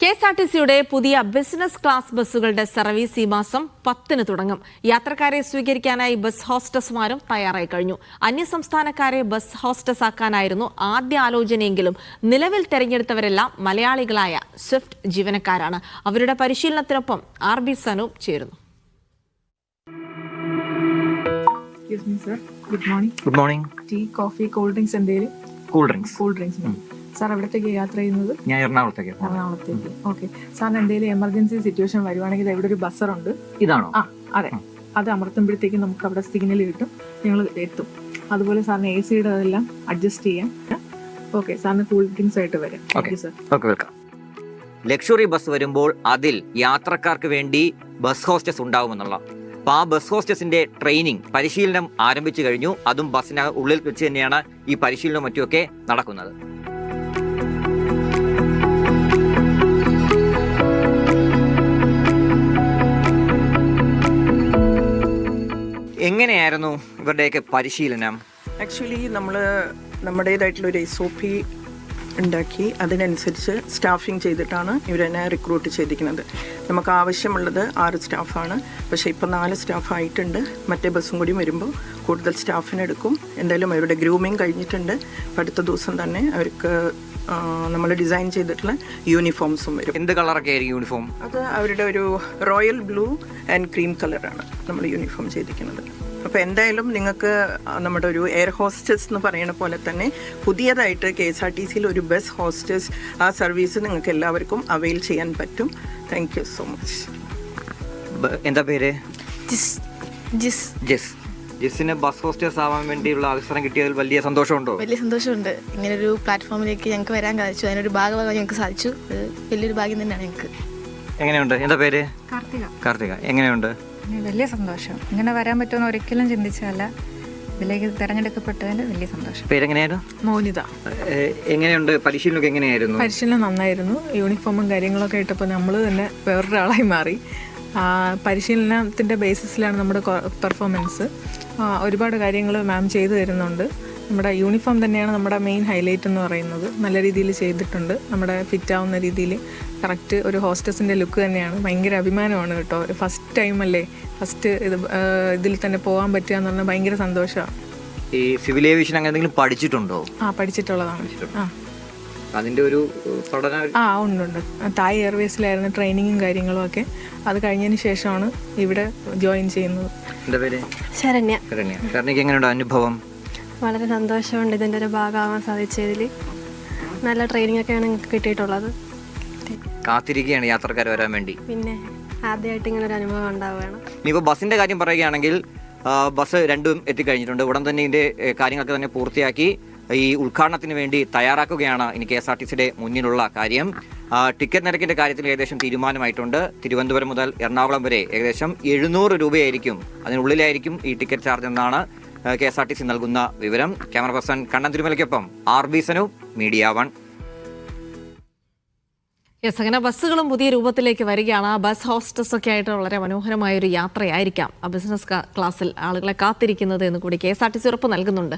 കെഎസ്ആർടിസിയുടെ പുതിയ business class ബസ്സുകളുടെ service ഈ മാസം 10-ന് തുടങ്ങും. യാത്രക്കാരെ സ്വീകരിക്കാനായി ബസ് ഹോസ്റ്റസ്മാരും തയ്യാറായി കഴിഞ്ഞു. അന്യസംസ്ഥാനക്കാരെ ബസ് ഹോസ്റ്റസ് ആക്കാനായിരുന്നു ആദ്യ ആലോചനയെങ്കിലും നിലവിൽ തെരഞ്ഞെടുത്തവരെല്ലാം മലയാളികളായ സ്വിഫ്റ്റ് ജീവനക്കാരാണ്. അവരുടെ പരിശീലനത്തിനൊപ്പം RB സനൂപ് ചേരുന്നു. Good morning. Tea, coffee, cool drinks എന്തെങ്കിലും? Cool drinks. സാർ എവിടത്തേക്ക് യാത്ര ചെയ്യുന്നത്? ഞാൻ എറണാകുളത്തേക്ക്. ഓക്കെ. സാറിന് എന്തെങ്കിലും എമർജൻസി സിറ്റുവേഷൻ വരുവാണെങ്കിൽ ഇവിടെ ഒരു ബസ്സറുണ്ട്. ഇതാണോ? അതെ. അത് അമർത്തുമ്പോഴത്തേക്കും നമുക്ക് അവിടെ സിഗ്നൽ കിട്ടും, ഞങ്ങൾ എത്തും. അതുപോലെ സാറിന് AC-യുടെ അതെല്ലാം അഡ്ജസ്റ്റ് ചെയ്യാം. ഓക്കെ, സാറിന് കൂൾ ഡ്രിങ്ക്സ് ആയിട്ട് വരാം. വെൽക്കം. ലക്ഷറി ബസ് വരുമ്പോൾ അതിൽ യാത്രക്കാർക്ക് വേണ്ടി ബസ് ഹോസ്റ്റസ് ഉണ്ടാവുമെന്നുള്ള അപ്പോൾ ആ ബസ് ഹോസ്റ്റസിന്റെ ട്രെയിനിങ് പരിശീലനം ആരംഭിച്ചു കഴിഞ്ഞു. അതും ബസ്സിന് ഉള്ളിൽ വെച്ച് തന്നെയാണ് ഈ പരിശീലനവും മറ്റുമൊക്കെ നടക്കുന്നത്. എങ്ങനെയായിരുന്നു ഇവരുടെയൊക്കെ പരിശീലനം? ആക്ച്വലി നമ്മൾ നമ്മുടേതായിട്ടുള്ളൊരു SOP ഉണ്ടാക്കി അതിനനുസരിച്ച് സ്റ്റാഫിങ് ചെയ്തിട്ടാണ് ഇവരെന്നെ റിക്രൂട്ട് ചെയ്തിരിക്കുന്നത്. നമുക്ക് ആവശ്യമുള്ളത് 6 സ്റ്റാഫാണ്. പക്ഷേ ഇപ്പോൾ 4 സ്റ്റാഫായിട്ടുണ്ട്. മറ്റേ ബസ്സും കൂടി വരുമ്പോൾ കൂടുതൽ സ്റ്റാഫിനെ എടുക്കും. എന്തായാലും അവരുടെ ഗ്രൂമിങ് കഴിഞ്ഞിട്ടുണ്ട്. അടുത്ത ദിവസം തന്നെ അവർക്ക് നമ്മൾ ഡിസൈൻ ചെയ്തിട്ടുള്ള യൂണിഫോംസും വരും. എന്ത് കളറൊക്കെ ആയിരിക്കും യൂണിഫോം? അത് അവരുടെ ഒരു റോയൽ ബ്ലൂ ആൻഡ് ക്രീം കളറാണ് നമ്മൾ യൂണിഫോം ചെയ്തിരിക്കുന്നത്. അപ്പോൾ എന്തായാലും നിങ്ങൾക്ക് നമ്മുടെ ഒരു എയർ ഹോസ്റ്റസ് എന്ന് പറയുന്ന പോലെ തന്നെ പുതിയതായിട്ട് KSRTCയിൽ ഒരു ബസ് ഹോസ്റ്റസ് ആ സർവീസ് നിങ്ങൾക്ക് എല്ലാവർക്കും അവൈൽ ചെയ്യാൻ പറ്റും. Thank you so much. എന്താ പേര്? ജിസ്. ജിസിന് ബസ് ഹോസ്റ്റേഴ്സ് ആവാൻ വേണ്ടിയുള്ള അവസരം കിട്ടിയതിൽ വലിയ സന്തോഷമുണ്ടോ? വലിയ സന്തോഷമുണ്ട്. ഇങ്ങനൊരു പ്ലാറ്റ്ഫോമിലേക്ക് ഞങ്ങൾക്ക് വരാൻ സാധിച്ചു, അതിനൊരു ഭാഗമാകാൻ ഞങ്ങൾക്ക് സാധിച്ചു. വലിയൊരു ഭാഗ്യം തന്നെയാണ് ഞങ്ങൾക്ക്. എങ്ങനെയുണ്ട്? എന്താ പേര്? കാർത്തിക. എങ്ങനെയുണ്ട്? വലിയ സന്തോഷം. ഇങ്ങനെ വരാൻ പറ്റുമെന്ന് ഒരിക്കലും ചിന്തിച്ചല്ല. ഇതിലേക്ക് തിരഞ്ഞെടുക്കപ്പെട്ടതിൽ വലിയ സന്തോഷം. പേരെങ്ങനെയായിരുന്നു? മോനിത. എങ്ങനെയുണ്ട് പരിശീലനമൊക്കെ? എങ്ങനെയായിരുന്നു? പരിശീലനം നന്നായിരുന്നു. യൂണിഫോമും കാര്യങ്ങളൊക്കെ ഇട്ടപ്പോൾ നമ്മൾ തന്നെ വേറൊരാളായി മാറി. പരിശീലനത്തിൻ്റെ ബേസിസിലാണ് നമ്മുടെ പെർഫോമൻസ്. ഒരുപാട് കാര്യങ്ങൾ മാം ചെയ്തു തരുന്നുണ്ട്. നമ്മുടെ യൂണിഫോം തന്നെയാണ് നമ്മുടെ മെയിൻ ഹൈലൈറ്റ് എന്ന് പറയുന്നത്. നല്ല രീതിയിൽ ചെയ്തിട്ടുണ്ട്. നമ്മുടെ ഫിറ്റ് ആവുന്ന രീതിയിൽ കറക്റ്റ് ഒരു ഹോസ്റ്റസിൻ്റെ ലുക്ക് തന്നെയാണ്. ഭയങ്കര അഭിമാനമാണ് കേട്ടോ. ഒരു ഫസ്റ്റ് ടൈമല്ലേ, ഫസ്റ്റ് ഇതിൽ തന്നെ പോകാൻ പറ്റുക എന്ന് പറഞ്ഞാൽ ഭയങ്കര സന്തോഷമാണ്. ഈ സിവിൽ ഏവിയേഷൻ അങ്ങനെ എന്തെങ്കിലും പഠിച്ചിട്ടുണ്ടോ? പഠിച്ചിട്ടുള്ളതാണ്. അതിൻ്റെ ഒരു പഠനം? ഉണ്ട്. തായ് എയർവേസിലായിരുന്നു ട്രെയിനിങ്ങും കാര്യങ്ങളും ഒക്കെ. അത് കഴിഞ്ഞതിന് ശേഷമാണ് ഇവിടെ ജോയിൻ ചെയ്യുന്നത്. എന്താ പേര്? ശരണ്യ. ശരണ്യക്ക് എങ്ങനെയുണ്ട് അനുഭവം? വളരെ സന്തോഷമുണ്ട് ഇതിൻ്റെ ഒരു ഭാഗമാവാൻ സാധിച്ചതിൽ. നല്ല ട്രെയിനിങ് ഒക്കെയാണ് ഞങ്ങൾക്ക് കിട്ടിയിട്ടുള്ളത്. കാത്തിരിക്കുകയാണ് യാത്രക്കാർ വരാൻ വേണ്ടി. പിന്നെ ആദ്യമായിട്ട് ഇങ്ങനെ ഒരു അനുഭവം ഉണ്ടാവുകയാണ്. ഇനിയിപ്പോൾ ബസ്സിൻ്റെ കാര്യം പറയുകയാണെങ്കിൽ ബസ് രണ്ടും എത്തിക്കഴിഞ്ഞിട്ടുണ്ട്. ഉടൻ തന്നെ ഇതിൻ്റെ കാര്യങ്ങളൊക്കെ തന്നെ പൂർത്തിയാക്കി ഈ ഉദ്ഘാടനത്തിന് വേണ്ടി തയ്യാറാക്കുകയാണ് ഇനി KSRTCയുടെ മുന്നിലുള്ള കാര്യം. ടിക്കറ്റ് നിരക്കിൻ്റെ കാര്യത്തിൽ ഏകദേശം തീരുമാനമായിട്ടുണ്ട്. തിരുവനന്തപുരം മുതൽ എറണാകുളം വരെ ഏകദേശം 700 രൂപയായിരിക്കും, അതിനുള്ളിലായിരിക്കും ഈ ടിക്കറ്റ് ചാർജ് എന്നാണ് KSRTC നൽകുന്ന വിവരം. ക്യാമറ പേഴ്സൺ കണ്ണൻ തിരുമലയ്ക്കൊപ്പം RB സനൂപ്, മീഡിയ 1. അങ്ങനെ ബസ്സുകളും പുതിയ രൂപത്തിലേക്ക് വരികയാണ്. ബസ് ഹോസ്റ്റസ് ഒക്കെ ആയിട്ട് വളരെ മനോഹരമായ ഒരു യാത്രയായിരിക്കാം ആ ബിസിനസ് ക്ലാസ്സിൽ ആളുകളെ കാത്തിരിക്കുന്നത് എന്ന് കൂടി KSRTC ഉറപ്പ് നൽകുന്നുണ്ട്.